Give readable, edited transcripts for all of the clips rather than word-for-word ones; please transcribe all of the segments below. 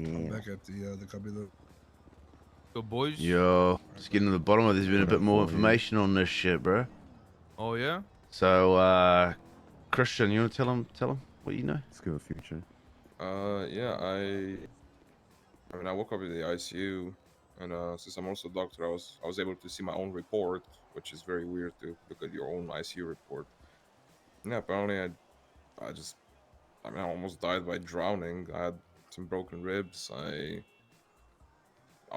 I'm back at the copy look. Go boys. Yo, just getting to the bottom of. There's been a bit more information on this shit, bro. Oh yeah. So, Christian, you want to tell him what you know? Let's go future. Yeah, I mean, I woke up in the ICU, and since I'm also a doctor, I was able to see my own report, which is very weird to look at your own ICU report. Yeah, apparently I mean, I almost died by drowning. I had some broken ribs. I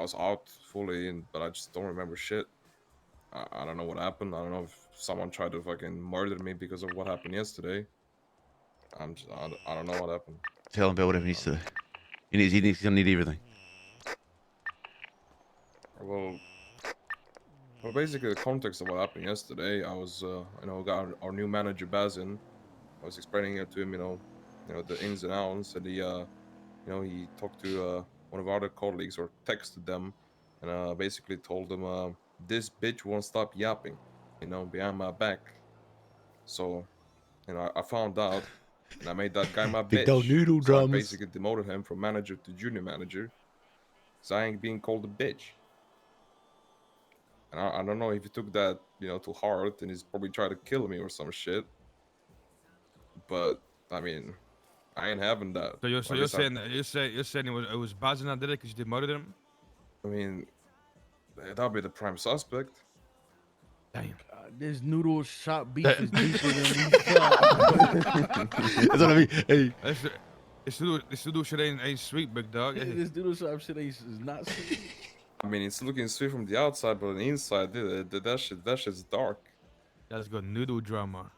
was out fully, but I just don't remember shit. I don't know what happened. I don't know if someone tried to fucking murder me because of what happened yesterday. I don't know what happened. Tell him about whatever he needs to. He's gonna need everything. Well, basically the context of what happened yesterday, I was, got our new manager Bazin. I was explaining it to him, the ins and outs, and he talked to one of our other colleagues or texted them, and basically told them, this bitch won't stop yapping, behind my back. So, I found out, and I made that guy my Big bitch. Dawg Noodle So I Dramas. basically demoted him from manager to junior manager. So I ain't being called a bitch. And I don't know if he took that, to heart, and he's probably trying to kill me or some shit. But I mean, I ain't having that. So you're saying it was Bazin that did it because you demoted him? I mean, that'll be the prime suspect. Damn. This noodle shop beef is deeper than we thought. That's what I mean. Hey, This noodle shit ain't sweet, big dog. This noodle shop shit is not sweet. I mean, it's looking sweet from the outside, but on the inside, that shit's dark. That's good noodle drama.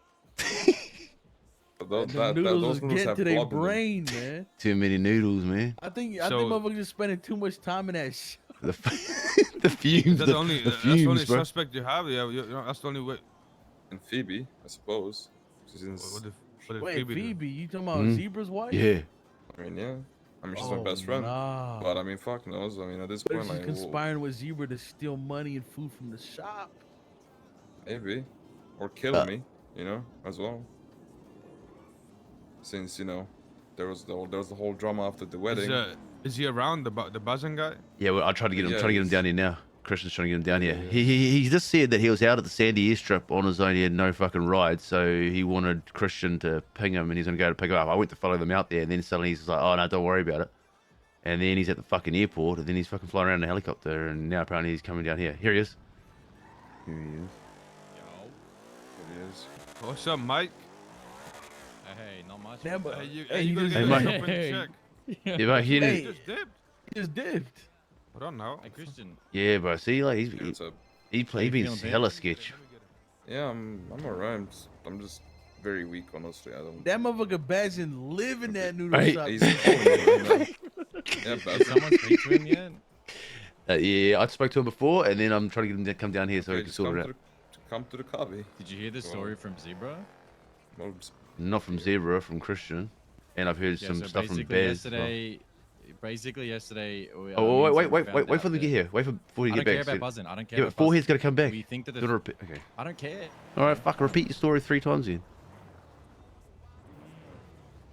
Those noodles is noodles getting have to their blood in them. brain, man. too many noodles, man. I think motherfuckers just spending too much time in that shit. The fumes. That's the The only fumes, bro. suspect you have. Yeah, that's the only way. And Phoebe, I suppose. What did Wait, Phoebe do? Phoebe, you talking about Zebra's wife? Yeah. I mean, yeah. I mean, she's my best friend. Nah. But I mean, fuck knows. I mean, at this What point, if she's like, conspiring with Zebra to steal money and food from the shop? maybe, or kill me, as well. Since there was the whole drama after the wedding. Is he around the Bazin guy? Yeah, well, I tried to get him. Yeah, Trying to get him down here now. Christian's trying to get him down here. He just said that he was out at the Sandy airstrip on his own. He had no fucking ride, so he wanted Christian to ping him, and he's gonna go to pick him up. I went to follow them out there, and then suddenly he's like, "Oh no, don't worry about it." And then he's at the fucking airport, and then he's fucking flying around in a helicopter, and now apparently he's coming down here. Here he is. Here he is. It is. What's up, Mike? Hey, not much. Damn, but Hey, you he gotta just- get Mike. yourself in check. Yeah, but he Hey. didn't. He just dipped. he just dipped. I don't know. Hey, Christian. Yeah, bro. See, like Yeah, what's up? he been feeling, babe? hella sketch. Yeah, I'm alright. I'm just very weak, honestly. I don't. That motherfucker Bazin live in that noodle Right. shop. He's calling me right now. Yeah, Did but someone speak to him yet? Yeah, I spoke to him before, and then I'm trying to get him to come down here so he can just sort it out. come to the copy. Did you hear the story from Zebra? Well, Not from Zebra, from Christian, and I've heard Yeah, some so stuff from basically Bez. as well. Basically yesterday. Oh, wait for them to get here. Wait before you I get don't back. care about So- buzzing. I don't care Yeah, about but Forehead's buzzing. got to come back. We think that You wanna repeat? Okay. I don't care. All right, fuck. Repeat your story 3 times then.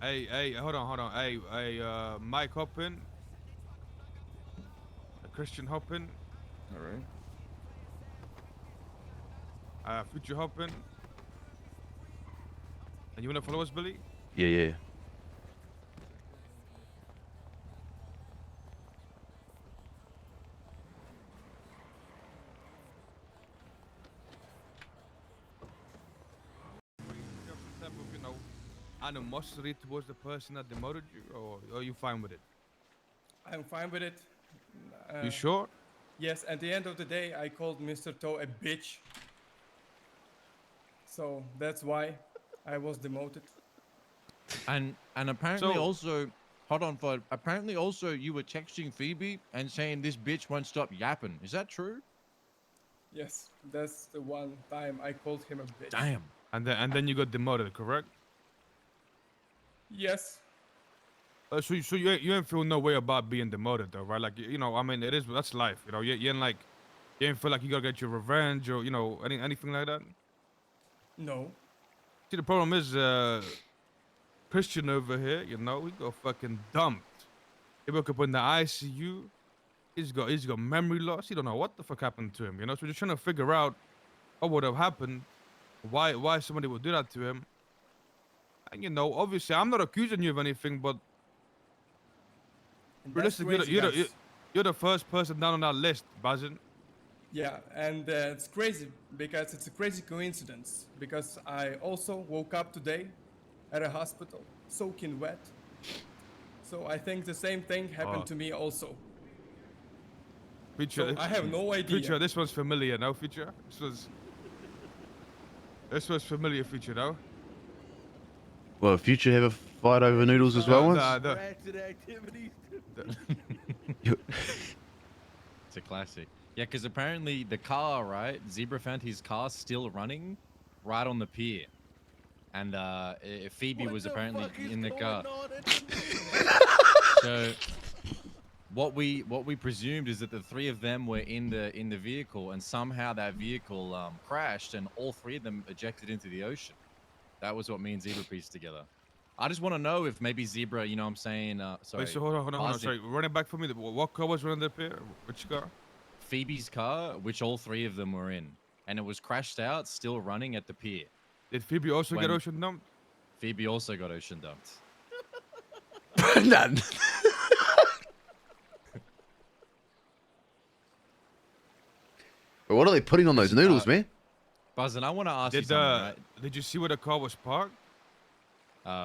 Hey, hold on. Hey, Mike Hoppin. Christian Hoppin. all right. Future Hoppin. And you wanna follow us, Billy? Yeah. Some type of, animosity towards the person that demoted you, or are you fine with it? I'm fine with it. You sure? Yes, at the end of the day, I called Mr. Toe a bitch. So that's why I was demoted. And apparently So- also, hold on, Fud. Apparently also you were texting Phoebe and saying this bitch won't stop yapping. Is that true? Yes, that's the one time I called him a bitch. Damn. And then you got demoted, correct? Yes. So you ain't feel no way about being demoted though, right? Like I mean, that's life. You ain't feel like you gotta get your revenge or anything like that. No. See, the problem is Christian over here. He got fucking dumped He woke up in the ICU. He's got memory loss. He don't know what the fuck happened to him. You know, so we're just trying to figure out what would have happened, why somebody would do that to him. And you know, obviously, I'm not accusing you of anything, but And that's realistically, crazy, guys. you're the first person down on that list, Bazin. Yeah, and it's crazy because it's a crazy coincidence. Because I also woke up today at a hospital, soaking wet. So I think the same thing happened to me also. Future, So I have no idea. Future, this one's familiar, no, Future? This was familiar, Future, no? Well, Future have a fight over noodles as well once? Ratchet activities. It's a classic. Yeah, because apparently the car, right? Zebra found his car still running right on the pier. And Phoebe What was the apparently fuck is in the going car. on at the So what we presumed is that the three of them were in the vehicle, and somehow that vehicle crashed, and all three of them ejected into the ocean. That was what me and Zebra pieced together. I just want to know if maybe Zebra, you know what I'm saying? Sorry. Wait, so hold on. Bazin- Sorry, run it back for me. What car was running the pier? Which car? Phoebe's car, which all three of them were in. And it was crashed out, still running at the pier. Did Phoebe also get When- ocean dumped? Phoebe also got ocean dumped. None. But what are they putting on those noodles, man? Buzzin, I want to ask you Did something, right? did you see where the car was parked?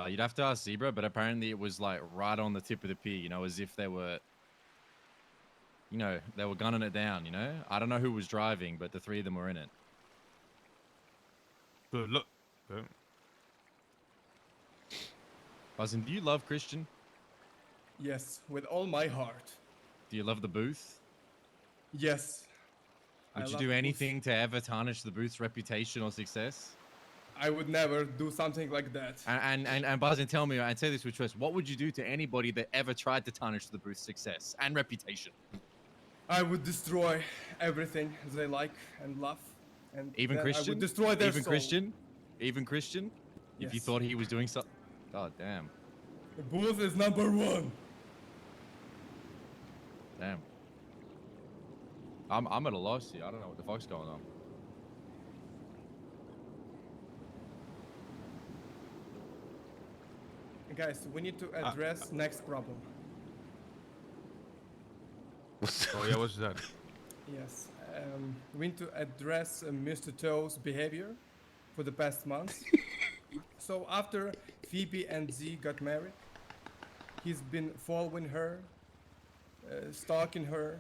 You'd have to ask Zebra, but apparently it was like right on the tip of the pier, you know, as if they were, you know, they were gunning it down, you know? I don't know who was driving, but the three of them were in it. Good look. Okay. Buzzin, do you love Christian? Yes, with all my heart. Do you love the booth? Yes. I Would you love do Booth. anything to ever tarnish the booth's reputation or success? I would never do something like that. And Buzzin, tell me, and say this with trust, what would you do to anybody that ever tried to tarnish the booth's success and reputation? I would destroy everything they like and love, and Even then Christian? I would destroy their Even soul. Christian? Even Christian? If you Yes. thought he was doing something? God damn. The Booth is #1. Damn. I'm at a loss here. I don't know what the fuck's going on. Guys, we need to address next problem. Oh yeah, what's that? Yes, we need to address Mr. Toe's behavior for the past months. So after Phoebe and Z got married, he's been following her, stalking her.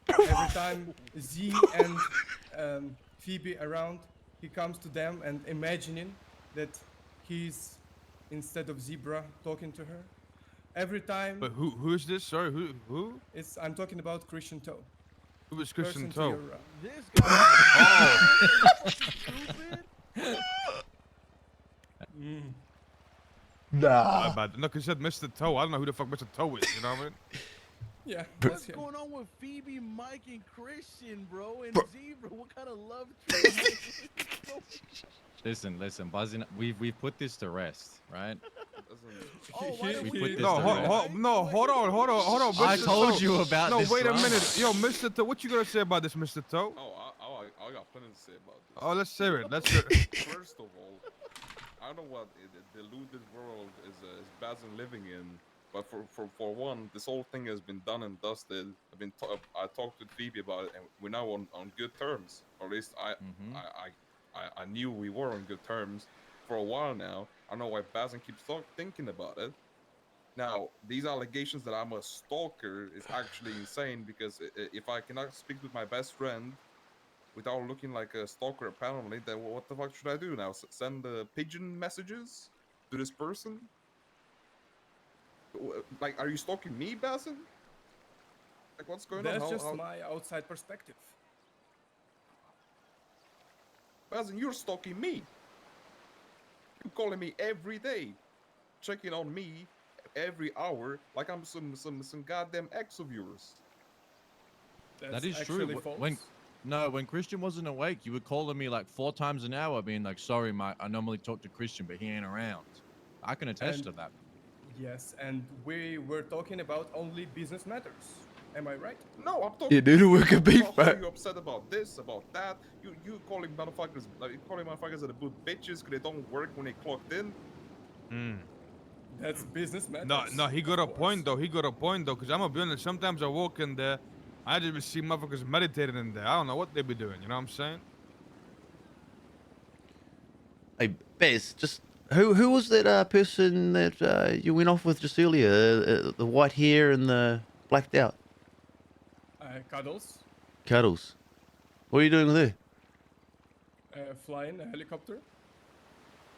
Every time Z and Phoebe around, he comes to them and imagining that he's instead of Zebra talking to her. Every time But who is this? Sorry, who? I'm talking about Christian Toe. Who is Christian Person to Toe? your, This guy. Stupid. My bad. No, cause you said Mr. Toe. I don't know who the fuck Mr. Toe is. You know what I mean? yeah, that's What's him. going on with Phoebe, Mike, and Christian, bro? And Zebra? What kind of love triangle? Listen, Buzzin, we've put this to rest, right? Oh, why don't We we put do this No, to that, rest. right? no, hold on. I Mr. told Toe. you about No, this. wait a drama. minute. Yo, Mr. Toe, what you gonna say about this, Mr. Toe? I got plenty to say about this. Oh, let's hear it. Let's hear it. First of all, I don't know what the deluded world is Basin living in, but for one, this whole thing has been done and dusted. I talked with Phoebe about it, and we're now on good terms. Or at least I knew we were on good terms for a while now. I don't know why Basin keeps thinking about it. Now, these allegations that I'm a stalker is actually insane, because if I cannot speak with my best friend without looking like a stalker apparently, then what the fuck should I do now? Send pigeon messages to this person? Like, are you stalking me, Basin? Like, what's going That's on? just my outside perspective. Basin, you're stalking me. You're calling me every day, checking on me every hour, like I'm some goddamn ex of yours. That's That is actually true. false. When Christian wasn't awake, you were calling me like 4 times an hour, being like, "Sorry, Mike, I normally talk to Christian, but he ain't around." I can attest And- to that. Yes, and we were talking about only business matters. Am I right? No, I'm talking. Yeah, noodle worker How beef, are bro. you upset about this, about that? You calling motherfuckers like you calling motherfuckers at the boot bitches because they don't work when they clocked in? That's business matters. No, he got of a point course. though. He got a point though, because I'm gonna be honest. Sometimes I walk in there, I just see motherfuckers meditating in there. I don't know what they be doing. You know what I'm saying? Hey, Bez, just who was that person that you went off with just earlier? The white hair and the blacked out Cuddles, cuddles. What are you doing with her? flying a helicopter.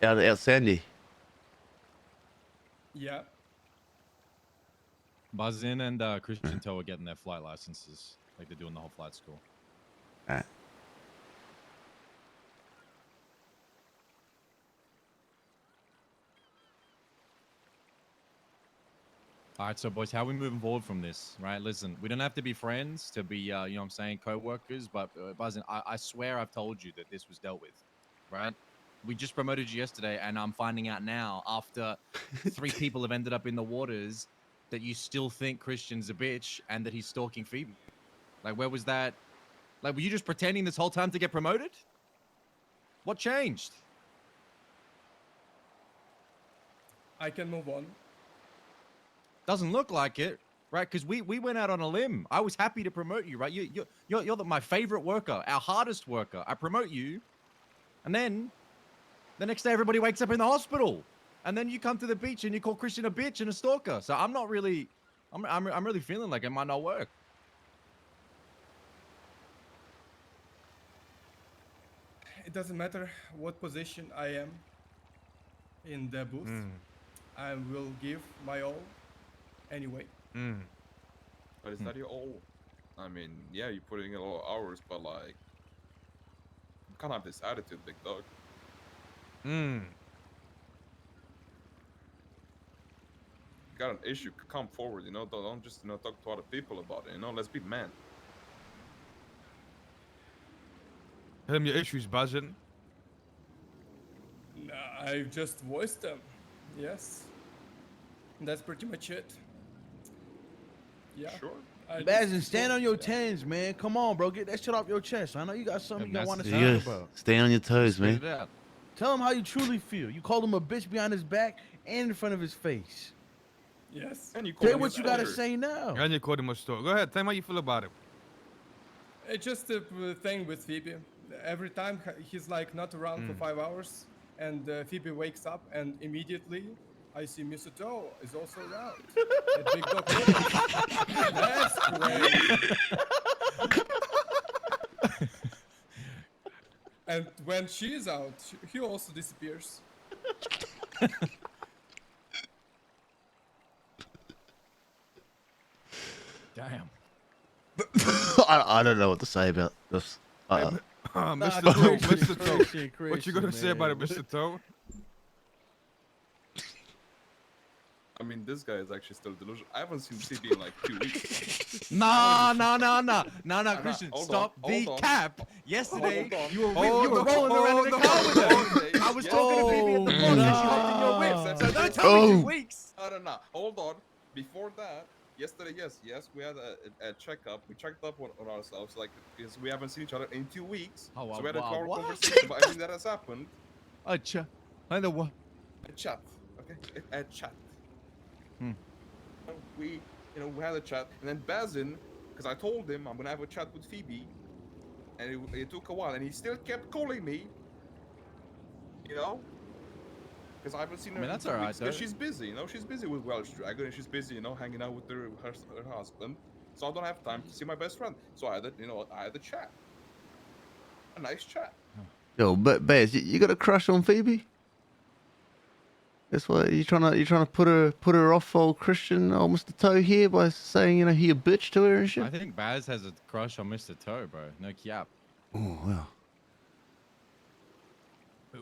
Out Sandy. Yeah. Buzzin and Christian Toe are getting their flight licenses, like they're doing the whole flight school. Alright. All right, so boys, how are we moving forward from this, right? Listen, we don't have to be friends to be, you know what I'm saying, co-workers, but Buzzin, I swear I've told you that this was dealt with, right? We just promoted you yesterday, and I'm finding out now, after 3 people have ended up in the waters, that you still think Christian's a bitch and that he's stalking Phoebe. Like, where was that? Like, were you just pretending this whole time to get promoted? What changed? I can move on. Doesn't look like it, right? Because we went out on a limb. I was happy to promote you, right? You're my favorite worker, our hardest worker. I promote you, and then the next day everybody wakes up in the hospital, and then you come to the beach and you call Christian a bitch and a stalker. So I'm not really, I'm really feeling like it might not work. It doesn't matter what position I am in the booth. I will give my all anyway. But is that your all? I mean, yeah, you're putting in a lot of hours, but like, you can't have this attitude, big dog. You got an issue, come forward, you know, don't just, you know, talk to other people about it, you know, let's be men. Tell him your issues, Buzzin. Nah, I just voiced them. Yes. That's pretty much it. Yeah. Sure. I Bazin, just stand told- on your yeah. tens, man. Come on, bro. Get that shit off your chest. I know you got something you that's want to the- You talk gotta about. stay on your toes, man. Spit it out. Tell him how you truly feel. You called him a bitch behind his back and in front of his face. Yes. And you call Say him what a you gotta stalker. say now. And you called him a stalker. Go ahead, tell him how you feel about it. It's just a thing with Phoebe. Every time he's like not around for 5 hours, and Phoebe wakes up, and immediately I see Mr. Toe is also around. At Big Dawg Noodle. That's crazy. And when she's out, he also disappears. Damn. I don't know what to say about this. Mr. Nah, Toe, Christian, Mr. Toe. Christian, What you gonna Christian, say about it, man. Mr. Toe? I mean, this guy is actually still delusional. I haven't seen CB in like 2 weeks. No, Nah, Christian, hold stop on, the hold on. cap. Yesterday, Hold on. you were Hold you were on, rolling around in the car with Okay, her. I was yeah. talking to Phoebe at the front and she hopped in your whip. So don't tell me 2 weeks. No. Hold on. Before that, yesterday, yes, we had a checkup. We checked up on ourselves, like, because we haven't seen each other in 2 weeks. Oh, so we had a wow, 2-hour what? conversation about everything that has happened. I know what. A chat, okay? A chat. Hmm. We had a chat, and then Bazin, because I told him I'm gonna have a chat with Phoebe, and it took a while, and he still kept calling me. You know, because I haven't seen her. I mean, in that's 2 alright, weeks, 'cause though. she's busy. You know, she's busy with Welsh Dragon, and she's busy, hanging out with her husband. So I don't have time to see my best friend. So I had a chat, a nice chat. Yo, but Baz, you got a crush on Phoebe? That's why you trying to put her off old Christian, old Mr. Toe here by saying he a bitch to her and shit. I think Baz has a crush on Mr. Toe, bro. No cap. Oh wow.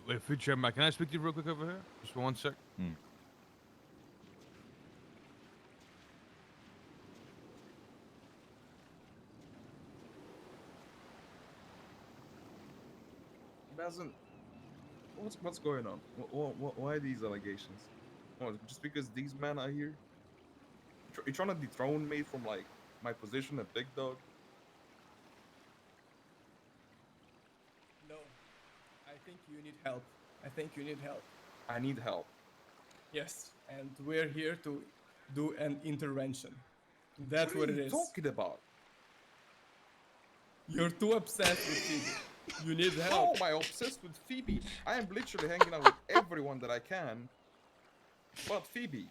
Wait, future Mac, can I speak to you real quick over here? Just for 1 sec. Bazin, what's going on? Why these allegations? Well, just because these men are here? You're trying to dethrone me from like my position at Big Dog? No, I think you need help. I think you need help. I need help. Yes, and we're here to do an intervention. That's What what are it you is. talking about? You're too obsessed with Phoebe. You need How help. am I obsessed with Phoebe? I am literally hanging out with everyone that I can, but Phoebe.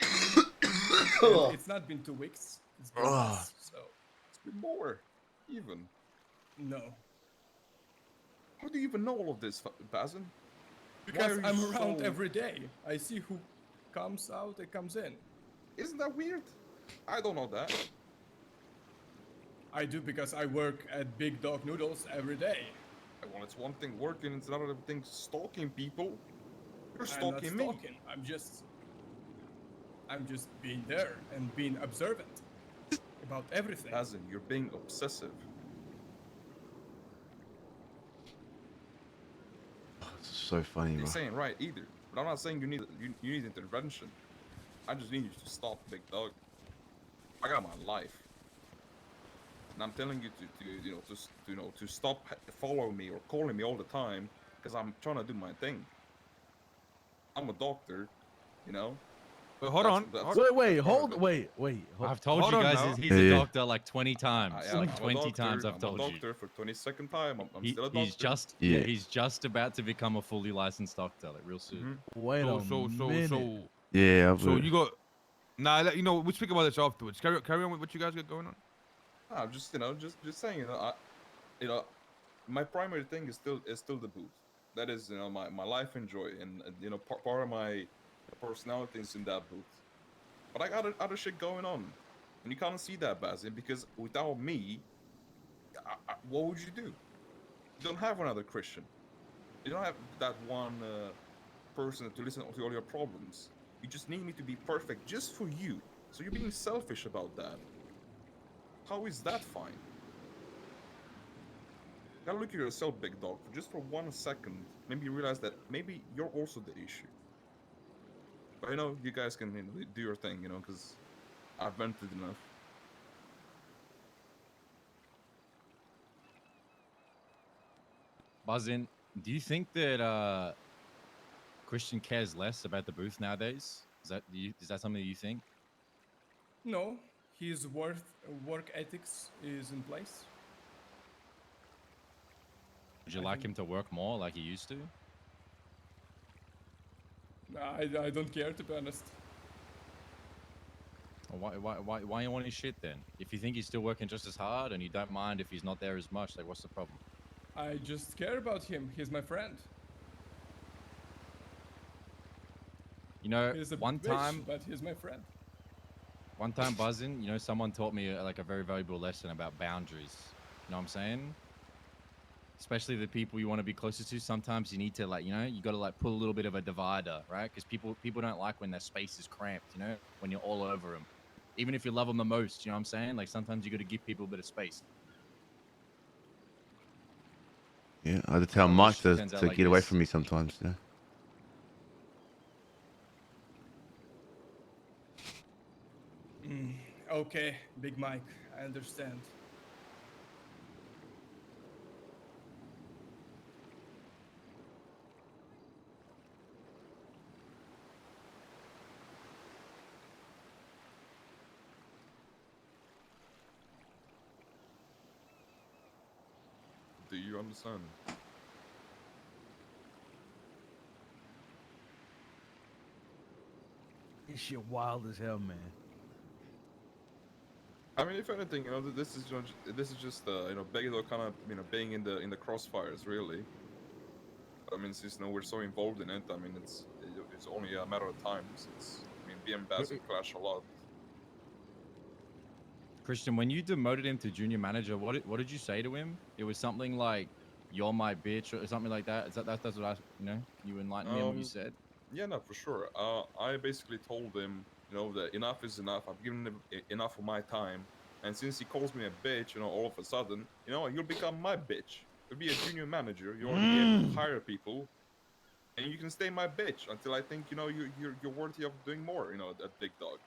And it's not been 2 weeks. It's been less. So It's been more, even. no, How do you even know all of this, Bazin? because are you I'm around so- every day. I see who comes out and comes in. Isn't that weird? I don't know that. I do because I work at Big Dawg Noodles every day. Well, it's one thing working, it's another thing stalking people. You're I'm not stalking me. stalking. I'm just being there and being observant about everything. Bazin, you're being obsessive. It's so funny, You're bro. saying right either, but I'm not saying you need intervention. I just need you to stop, Big Dog. I got my life, and I'm telling you to stop following me or calling me all the time because I'm trying to do my thing. I'm a doctor, you know. But hold That's- on. that's- hold- Wait, that's part of hold, it. wait. I've told Hold you on guys now. he's Yeah, a yeah. doctor like 20 times. I am Like a 20 doctor, times I've I'm told a you. doctor for 22nd time. I'm He- still a doctor. he's just about to become a fully licensed doctor, like real soon. Wait So, a so, so, minute. so, Yeah, so you got. Nah, you know, we'll speak about this afterwards. Carry on with what you guys got going on. I'm just just saying, my primary thing is still the booth. That is, my life and joy, and part of my personality is in that booth. But I got other shit going on, and you can't see that, Basim, because without me, what would you do? You don't have another Christian. You don't have that one person to listen to all your problems. You just need me to be perfect just for you. So you're being selfish about that. How is that fine? You gotta look at yourself, Big Dog, for just for 1 second. Maybe you realize that maybe you're also the issue. But you guys can do your thing, because I've vented enough. Buzzin, do you think that Christian cares less about the booth nowadays? Is that something you think? No, his work ethics is in place. Would you I like think- him to work more like he used to? I don't care, to be honest. Or why you want his shit then? If you think he's still working just as hard and you don't mind if he's not there as much, like what's the problem? I just care about him. He's my friend. You know, He's a one bitch, time, but he's my friend. Buzzin, someone taught me like a very valuable lesson about boundaries. You know what I'm saying? Especially the people you want to be closest to. Sometimes you need to you got to put a little bit of a divider, right? Because people don't like when their space is cramped, when you're all over them. Even if you love them the most, you know what I'm saying? Like sometimes you got to give people a bit of space. Yeah, I had to tell Otherwise Mike shit to turns out get like away this. from me sometimes. Yeah. Okay, Big Mike, I understand. Do you understand? This shit wild as hell, man. I mean, if anything, this is just Big Dog kind of being in the crossfires, really. I mean, since we're so involved in it, I mean, it's only a matter of time since me and Basim clash a lot. Christian, when you demoted him to junior manager, what did you say to him? It was something like, "You're my bitch" or something like that. That's what I Can you enlighten me on what you said? Yeah, no, for sure. I basically told him, that enough is enough. I've given him enough of my time, and since he calls me a bitch, all of a sudden, you'll become my bitch. You'll be a junior manager. You'll be able to hire people. and you can stay my bitch until I think you know you're worthy of doing more. You know, at Big Dog.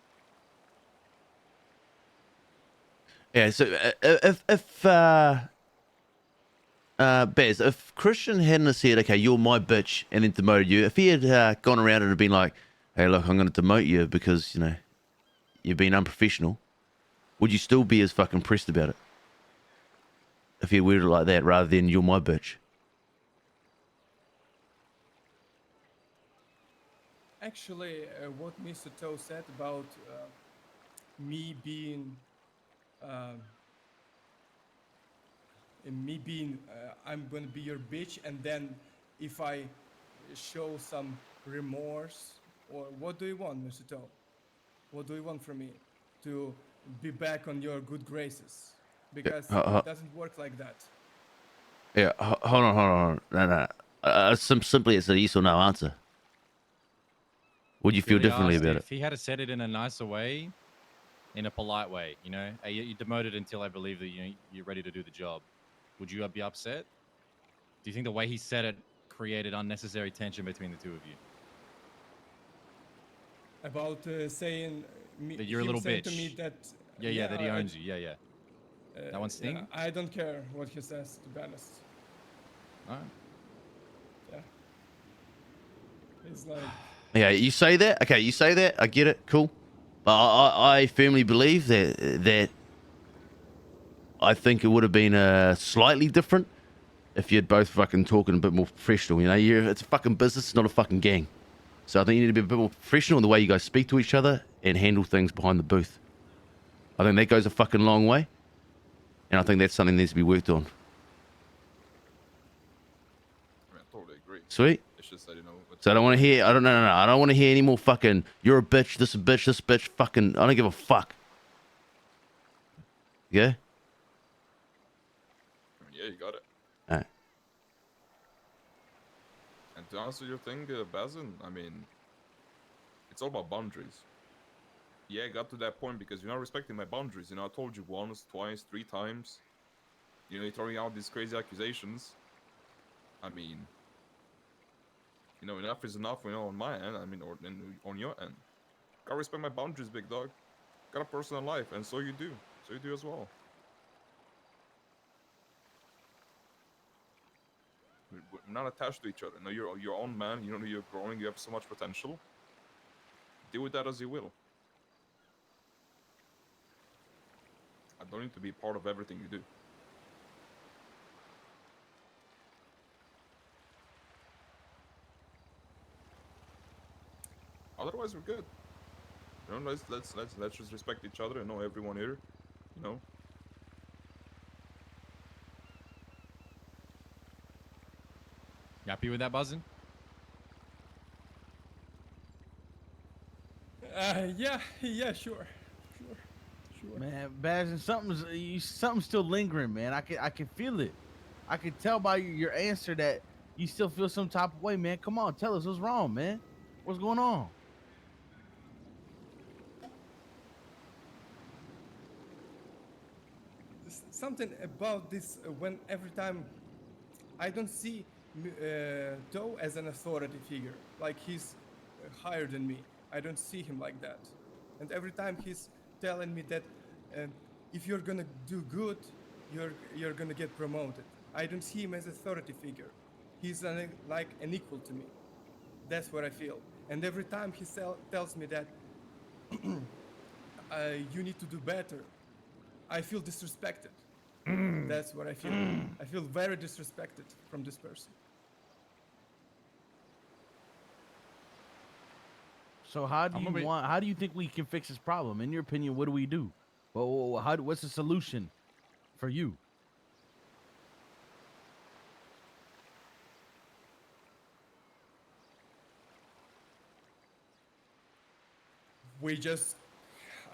Yeah. So Bez, if Christian hadn't have said, "Okay, you're my bitch," and then demoted you, if he had gone around and been like, "Hey, look, I'm going to demote you because you know you've been unprofessional," would you still be as fucking pressed about it? If he worded it like that rather than "you're my bitch"? Actually, what Mr. Toe said about me being uh, I'm gonna be your bitch, and then if I show some remorse, or what do you want, Mr. Toe? What do you want from me? To be back on your good graces? Yeah. Because it doesn't work like that. Yeah. Hold on. Hold on. No. No. Simply, it's a yes or no answer. Would you feel Really differently asked about it? if he had said it in a nicer way, in a polite way, you know, hey, you demoted until I believe that you're ready to do the job. Would you be upset? Do you think the way he said it created unnecessary tension between the two of you? About saying That you're a him little saying to me bitch. that Yeah, that he owns you. Yeah. That one yeah, sting? I don't care what he says, to be honest. All right. Yeah, it's like Yeah, you say that. Okay, you say that. I get it. Cool. But I firmly believe that I think it would have been slightly different if you'd both fucking talking a bit more professional. You know, it's a fucking business, not a fucking gang. So I think you need to be a bit more professional in the way you guys speak to each other and handle things behind the booth. I think that goes a fucking long way, and I think that's something that needs to be worked on. I mean, I totally agree. Sweet. It's just that you know. So I don't want to hear. I don't. No. I don't want to hear any more fucking. You're a bitch. This bitch. This bitch. Fucking. I don't give a fuck. Yeah. I mean, yeah, you got it. All right. And to answer your thing, Bazin, I mean, it's all about boundaries. Yeah, I got to that point because you're not respecting my boundaries. You know, I told you once, twice, 3 times. You know, you're throwing out these crazy accusations. I mean, you know, enough is enough, you know, on my end. I mean, or on your end. Gotta respect my boundaries, Big Dog. Got a personal life, and so you do. So you do as well. We're not attached to each other. No, you're your own man. You know, you're growing. You have so much potential. Deal with that as you will. I don't need to be part of everything you do. Otherwise, we're good. You know, let's just respect each other and know everyone here. You know. You happy with that, Buzzin? yeah, sure. Man, Bazin, something's still lingering, man. I can feel it. I can tell by your answer that you still feel some type of way, man. Come on, tell us what's wrong, man. What's going on? Something about this when every time I don't see Doe as an authority figure, like he's higher than me. I don't see him like that. And every time he's telling me that if you're gonna do good, you're gonna get promoted. I don't see him as authority figure. He's like an equal to me. That's what I feel. And every time he tells me that you need to do better, I feel disrespected. That's what I feel. I feel very disrespected from this person. So how do how do you think we can fix this problem? In your opinion, what do we do? Well, what's the solution for you?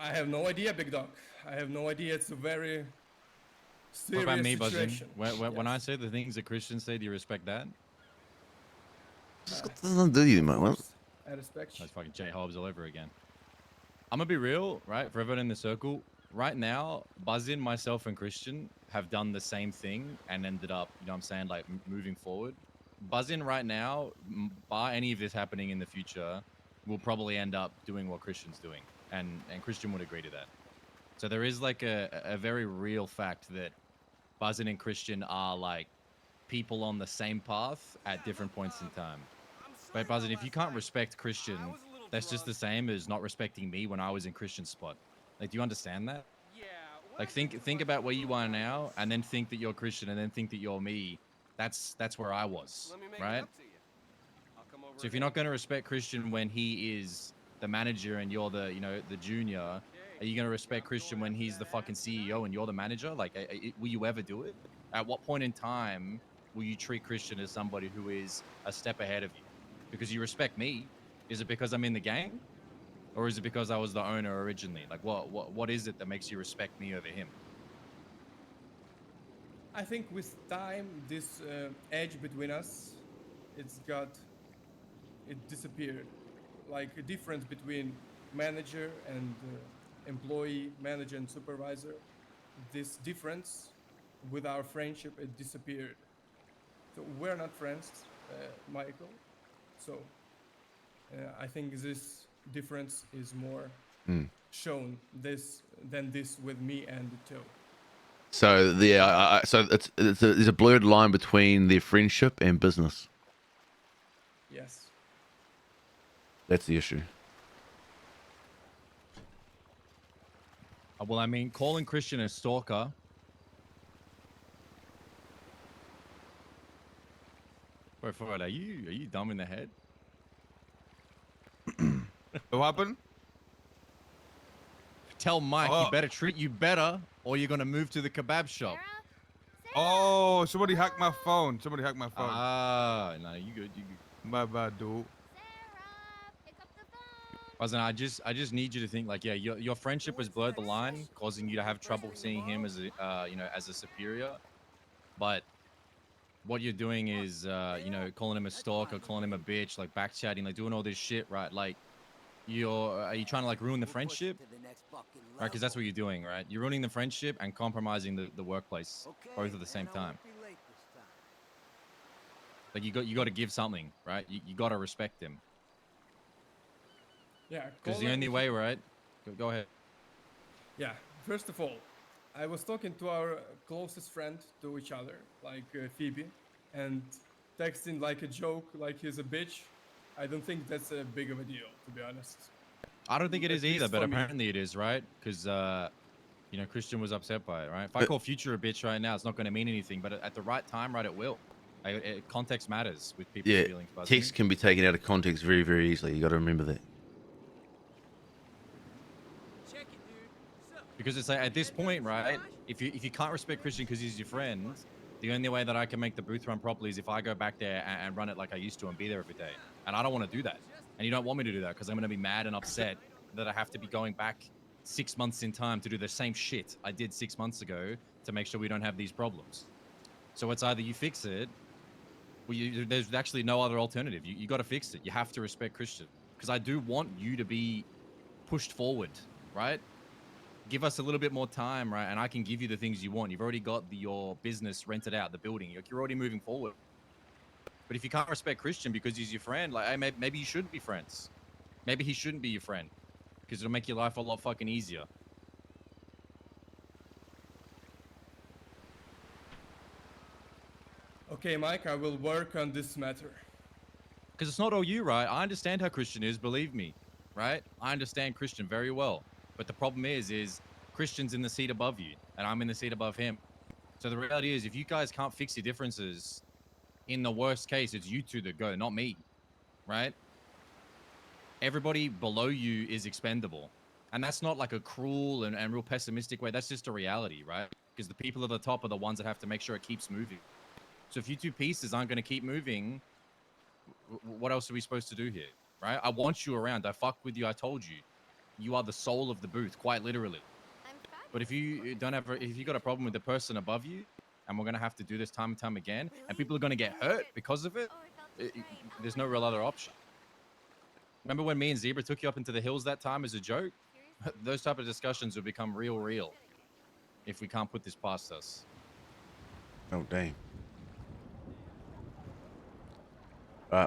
I have no idea, Big Dog. I have no idea. It's a very serious What about me, Buzzin? situation. When I say the things that Christians say, do you respect that? Just got nothing to do with you, mate. What? I respect you. That's fucking J Hobbs all over again. I'm gonna be real, right? For everyone in the circle, right now, Buzzin, myself, and Christian have done the same thing and ended up, you know what I'm saying, like moving forward. Buzzin right now, bar any of this happening in the future, will probably end up doing what Christian's doing, and Christian would agree to that. So there is like a very real fact that Buzzin and Christian are like people on the same path at different points in time. But Buzzin, if you can't respect Christian, that's just the same as not respecting me when I was in Christian's spot. Like, do you understand that? Like, think about where you are now, and then think that you're Christian, and then think that you're me. That's where I was, right? So if you're not going to respect Christian when he is the manager and you're the, the junior, are you going to respect Christian when he's the fucking CEO and you're the manager? Like, will you ever do it? At what point in time will you treat Christian as somebody who is a step ahead of you? Because you respect me. Is it because I'm in the gang? Or is it because I was the owner originally? Like, what is it that makes you respect me over him? I think with time, this edge between us, it disappeared. Like a difference between manager and employee, manager and supervisor. This difference with our friendship, it disappeared. So we're not friends, Michael. So I think this difference is more shown than this with me and the toe. So so there's a blurred line between their friendship and business. Yes. That's the issue. Well, I mean, calling Christian a stalker. Wait for it. Are you dumb in the head? What happened? Tell Mike he better treat you better, or you're gonna move to the kebab shop. Oh, somebody hacked my phone. Somebody hacked my phone. Ah, no, you good. My bad, dude. Listen, I just need you to think like, yeah, your friendship has blurred the line, causing you to have trouble seeing him as a, as a superior. But what you're doing is, calling him a stalker, calling him a bitch, like back chatting, like doing all this shit, right? Like, are you trying to like ruin the friendship? Right, because that's what you're doing, right? You're ruining the friendship and compromising the workplace, both at the same time. Like you got to give something, right? You got to respect him. Yeah. Because the only way, right? Go ahead. Yeah. First of all, I was talking to our closest friend to each other, like Phoebe, and texting like a joke, like he's a bitch. I don't think that's a big of a deal, to be honest. I don't think it is either, but for me. apparently it is, right? Because, Christian was upset by it, right? If I call Future a bitch right now, it's not going to mean anything, but at the right time, right, it will. Context matters with people's Yeah, feelings. text can be taken out of context very, very easily. You got to remember that. Because it's like, at this point, right, if you can't respect Christian because he's your friend, the only way that I can make the booth run properly is if I go back there and run it like I used to and be there every day. And I don't want to do that. And you don't want me to do that because I'm going to be mad and upset that I have to be going back 6 months in time to do the same shit I did 6 months ago to make sure we don't have these problems. So it's either you fix it, or there's actually no other alternative. You got to fix it. You have to respect Christian. Because I do want you to be pushed forward, right? Give us a little bit more time, right? And I can give you the things you want. You've already got your business rented out, the building. You're already moving forward. But if you can't respect Christian because he's your friend, like, hey, maybe you shouldn't be friends. Maybe he shouldn't be your friend because it'll make your life a lot fucking easier. Okay, Mike, I will work on this matter. Because it's not all you, right? I understand how Christian is, believe me, right? I understand Christian very well. But the problem is Christian's in the seat above you, and I'm in the seat above him. So the reality is, if you guys can't fix your differences, in the worst case, it's you two that go, not me, right? Everybody below you is expendable. And that's not like a cruel and real pessimistic way. That's just a reality, right? Because the people at the top are the ones that have to make sure it keeps moving. So if you two pieces aren't going to keep moving, what else are we supposed to do here, right? I want you around. I fuck with you. I told you. You are the soul of the booth, quite literally. But if you got a problem with the person above you, and we're going to have to do this time and time again, and people are going to get hurt because of it, there's no real other option. Remember when me and Zebra took you up into the hills that time as a joke? Those type of discussions will become real if we can't put this past us. Oh, damn.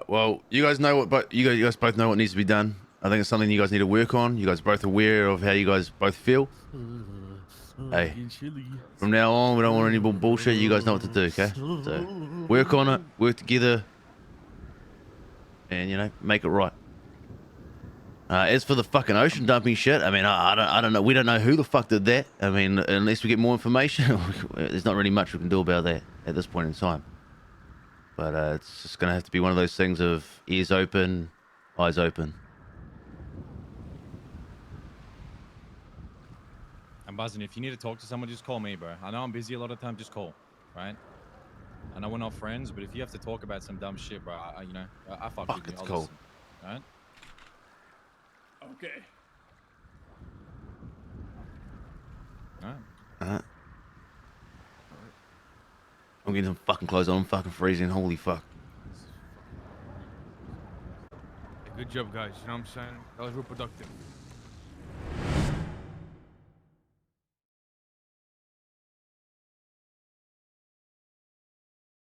Well, you guys know what, but you guys both know what needs to be done. I think it's something you guys need to work on. You guys are both aware of how you guys both feel. Hey, Getting chilly. from now on, we don't want any more bullshit. You guys know what to do, okay? So work on it, work together, and you know, make it right. As for the fucking ocean dumping shit, I mean, I don't know. We don't know who the fuck did that. I mean, unless we get more information, there's not really much we can do about that at this point in time. But it's just gonna have to be one of those things of ears open, eyes open. And buzzing. If you need to talk to someone, just call me, bro. I know I'm busy a lot of times. Just call, right? I know we're not friends, but if you have to talk about some dumb shit, bro, you know, I fuck with you. It's I'll cool. listen, right? Okay. Alright. I'm getting some fucking clothes on. I'm fucking freezing. Holy fuck. Good job, guys. You know what I'm saying? That was real productive.